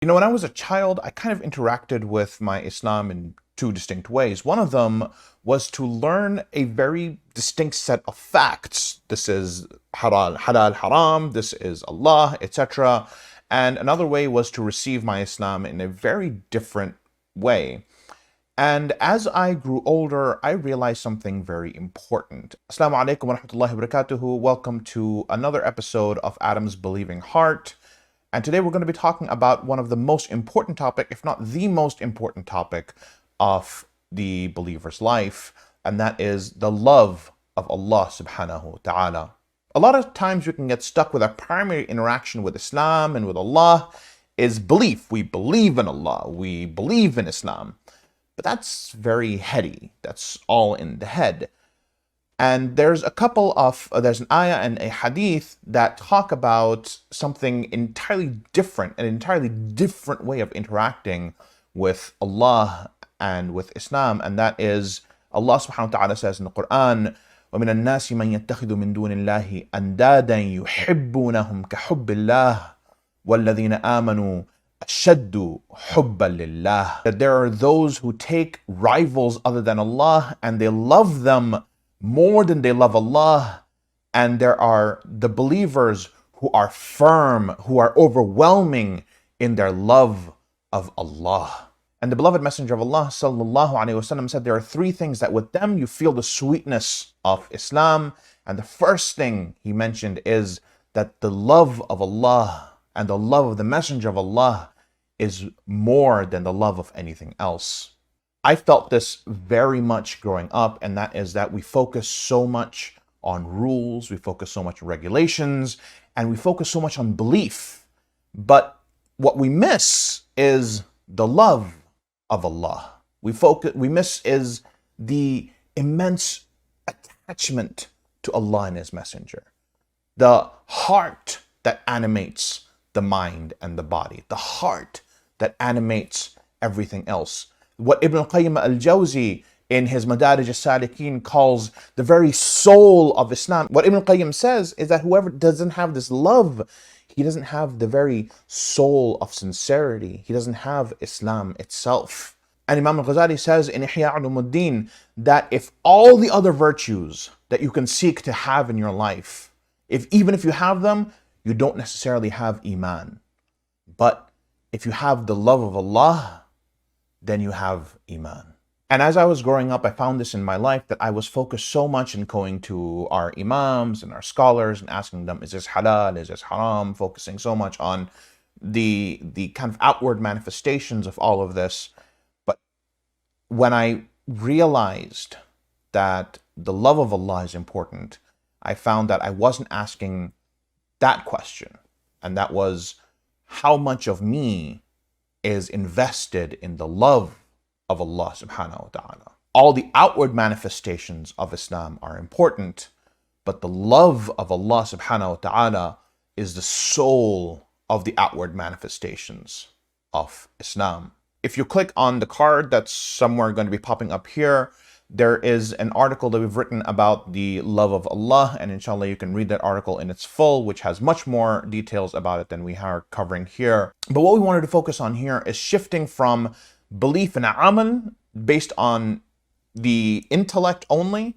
When I was a child, I kind of interacted with my Islam in two distinct ways. One of them was to learn a very distinct set of facts. This is halal, haram, this is Allah, etc. And another way was to receive my Islam in a very different way. And as I grew older, I realized something very important. Assalamu alaikum wa rahmatullahi wa barakatuhu. Welcome to another episode of Adam's Believing Heart. And today we're going to be talking about one of the most important topic, if not the most important topic of the believer's life, and that is the love of Allah subhanahu wa ta'ala. A lot of times we can get stuck with our primary interaction with Islam and with Allah is belief. We believe in Allah, we believe in Islam. But that's very heady. That's all in the head. And there's an ayah and a hadith that talk about something entirely different, an entirely different way of interacting with Allah and with Islam. And that is, Allah subhanahu wa ta'ala says in the Quran, وَمِنَ النَّاسِ مَنْ يَتَّخِذُ مِن دُونِ اللَّهِ أَنْدَادًا يُحِبُّونَهُمْ كَحُبِّ اللَّهِ وَالَّذِينَ آمَنُوا أَشَدُّ حُبًّا لِلَّهِ. That there are those who take rivals other than Allah and they love them more than they love Allah, and there are the believers who are firm, who are overwhelming in their love of Allah. And the beloved Messenger of Allah sallallahu alaihi wasallam said there are three things that with them you feel the sweetness of Islam. And the first thing he mentioned is that the love of Allah and the love of the Messenger of Allah is more than the love of anything else. I felt this very much growing up, and that is that we focus so much on rules, we focus so much on regulations, and we focus so much on belief. But what we miss is the love of Allah. We miss is the immense attachment to Allah and His Messenger. The heart that animates the mind and the body. The heart that animates everything else. What Ibn al-Qayyim al-Jawzi in his Madarij al-Salikin calls the very soul of Islam. What Ibn al-Qayyim says is that whoever doesn't have this love, he doesn't have the very soul of sincerity. He doesn't have Islam itself. And Imam al-Ghazali says in Ihya Ulumuddin that if all the other virtues that you can seek to have in your life, even if you have them, you don't necessarily have Iman. But if you have the love of Allah, then you have Iman. And as I was growing up, I found this in my life that I was focused so much in going to our imams and our scholars and asking them, is this halal, is this haram, focusing so much on the kind of outward manifestations of all of this. But when I realized that the love of Allah is important, I found that I wasn't asking that question. And that was, how much of me is invested in the love of Allah subhanahu wa ta'ala. All the outward manifestations of Islam are important, but the love of Allah subhanahu wa ta'ala is the soul of the outward manifestations of Islam. If you click on the card that's somewhere going to be popping up here, there is an article that we've written about the love of Allah, and inshallah you can read that article in its full, which has much more details about it than we are covering here. But what we wanted to focus on here is shifting from belief in amal based on the intellect only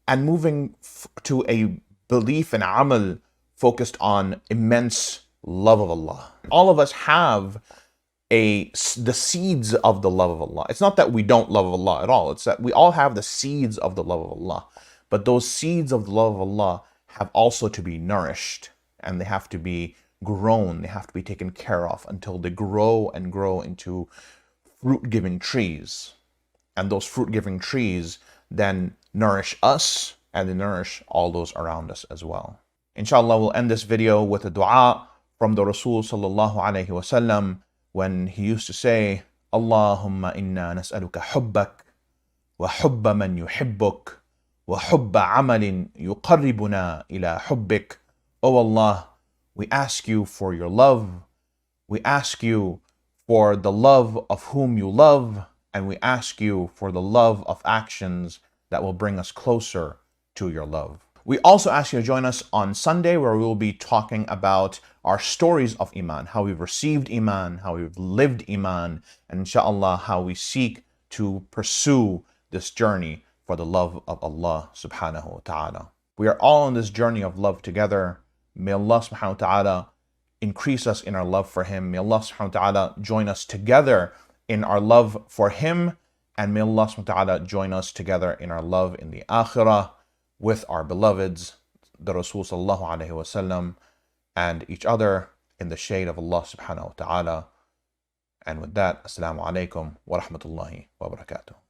and moving to a belief in amal focused on immense love of Allah. All of us have the seeds of the love of Allah. It's not that we don't love Allah at all. It's that we all have the seeds of the love of Allah. But those seeds of the love of Allah have also to be nourished, and they have to be grown. They have to be taken care of until they grow and grow into fruit-giving trees. And those fruit-giving trees then nourish us, and they nourish all those around us as well. Inshallah, we'll end this video with a dua from the Rasul sallallahu alayhi wa sallam, when he used to say, Allahumma inna nas'aluka hubbak, wa hubba man yuhibbuk, wa hubba amalin yuqarribuna ila hubbik. O Allah, we ask you for your love, we ask you for the love of whom you love, and we ask you for the love of actions that will bring us closer to your love. We also ask you to join us on Sunday, where we will be talking about our stories of Iman, how we've received Iman, how we've lived Iman, and inshallah, how we seek to pursue this journey for the love of Allah subhanahu wa ta'ala. We are all on this journey of love together. May Allah subhanahu wa ta'ala increase us in our love for Him. May Allah subhanahu wa ta'ala join us together in our love for Him. And may Allah subhanahu wa ta'ala join us together in our love in the akhirah with our beloveds, the Rasul sallallahu alayhi wa sallam, and each other in the shade of Allah subhanahu wa ta'ala. And with that, assalamu alaikum wa rahmatullahi wa barakatuh.